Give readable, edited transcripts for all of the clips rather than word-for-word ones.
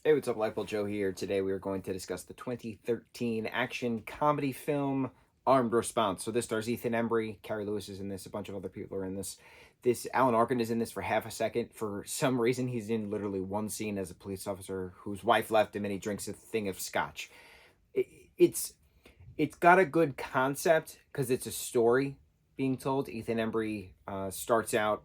Hey, what's up, Lightbolt Joe here. Today we are going to discuss the 2013 action comedy film Armed Response. So this stars Ethan Embry, Carrie Lewis is in this, a bunch of other people are in this. This Alan Arkin is in this for half a second. For some reason, he's in literally one scene as a police officer whose wife left him, and he drinks a thing of scotch. It, it's it's got a good concept because it's a story being told. Ethan Embry starts out,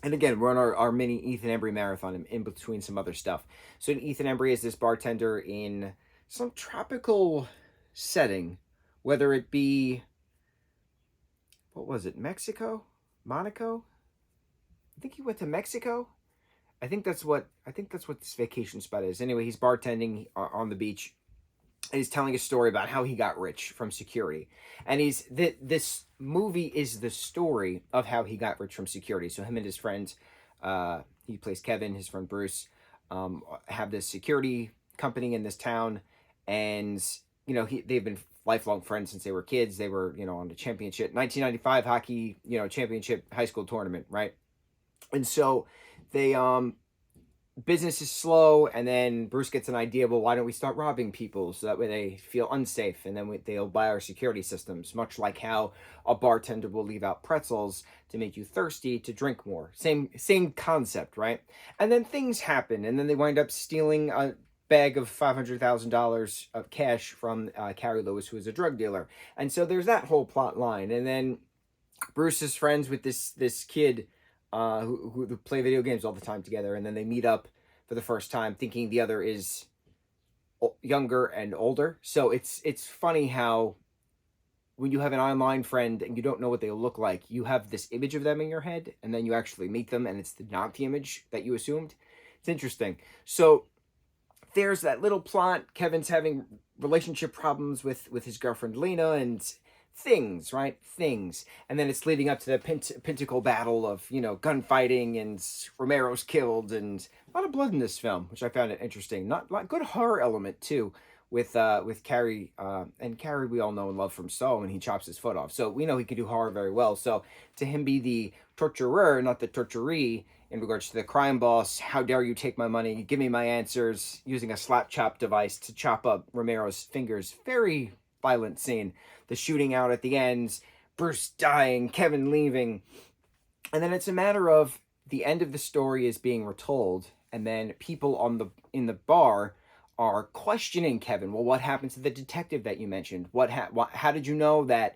and again, we're on our mini Ethan Embry marathon in between some other stuff. So Ethan Embry is this bartender in some tropical setting, whether it be, what was it, Mexico? Monaco? I think he went to Mexico. I think that's what this vacation spot is. Anyway, he's bartending on the beach, and he's telling a story about how he got rich from security. And this movie is the story of how he got rich from security. So him and his friends, he plays Kevin, his friend Bruce, have this security company in this town, and they've been lifelong friends since they were kids. They were on the championship 1995 hockey championship high school tournament, right? And so they business is slow, and then Bruce gets an idea, well, why don't we start robbing people so that way they feel unsafe, and then they'll buy our security systems, much like how a bartender will leave out pretzels to make you thirsty to drink more. Same concept, right? And then things happen, and then they wind up stealing a bag of $500,000 of cash from Carrie Lewis, who is a drug dealer. And so there's that whole plot line. And then Bruce is friends with this kid who play video games all the time together, and then they meet up for the first time, thinking the other is younger and older. So it's funny how when you have an online friend and you don't know what they look like, you have this image of them in your head, and then you actually meet them, and it's not the image that you assumed. It's interesting. So there's that little plot. Kevin's having relationship problems with his girlfriend Lena, and things, right? Things. And then it's leading up to the pinnacle battle of, gunfighting, and Romero's killed, and a lot of blood in this film, which I found it interesting. Not good horror element too, with Carrie, and Carrie we all know and love from Saw when he chops his foot off. So we know he can do horror very well. So to him be the torturer, not the torturee, in regards to the crime boss, how dare you take my money, give me my answers, using a slap chop device to chop up Romero's fingers. Very violent scene. The shooting out at the end, Bruce dying, Kevin leaving. And then it's a matter of the end of the story is being retold, and then people in the bar are questioning Kevin. Well, what happened to the detective that you mentioned? How did you know that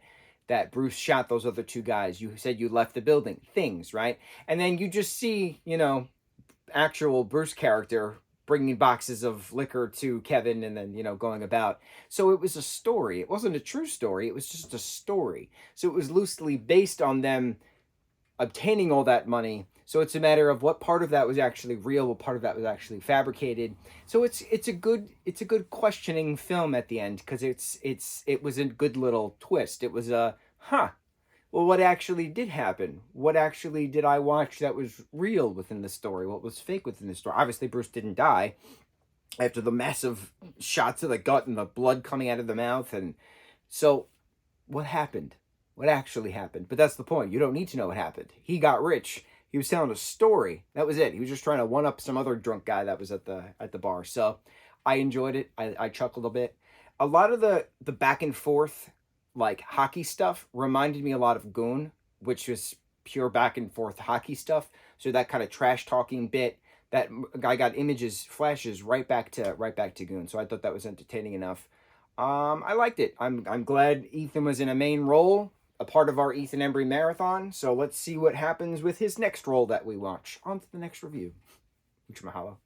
Bruce shot those other two guys? You said you left the building. Things, right? And then you just see, actual Bruce character bringing boxes of liquor to Kevin, and then, going about. So it was a story. It wasn't a true story. It was just a story. So it was loosely based on them obtaining all that money. So it's a matter of what part of that was actually real, what part of that was actually fabricated. So it's a good questioning film at the end, because it was a good little twist. It was well, what actually did happen? What actually did I watch that was real within the story? What was fake within the story? Obviously, Bruce didn't die after the massive shots to the gut and the blood coming out of the mouth. And so what happened? What actually happened? But that's the point. You don't need to know what happened. He got rich. He was telling a story. That was it. He was just trying to one up some other drunk guy that was at the bar. So I enjoyed it. I chuckled a bit. A lot of the back and forth, like hockey stuff, reminded me a lot of Goon, which was pure back and forth hockey stuff. So that kind of trash talking bit, that I got flashes right back to Goon. So I thought that was entertaining enough. I liked it. I'm glad Ethan was in a main role, a part of our Ethan Embry marathon. So let's see what happens with his next role that we watch. On to the next review. Mucho mahalo.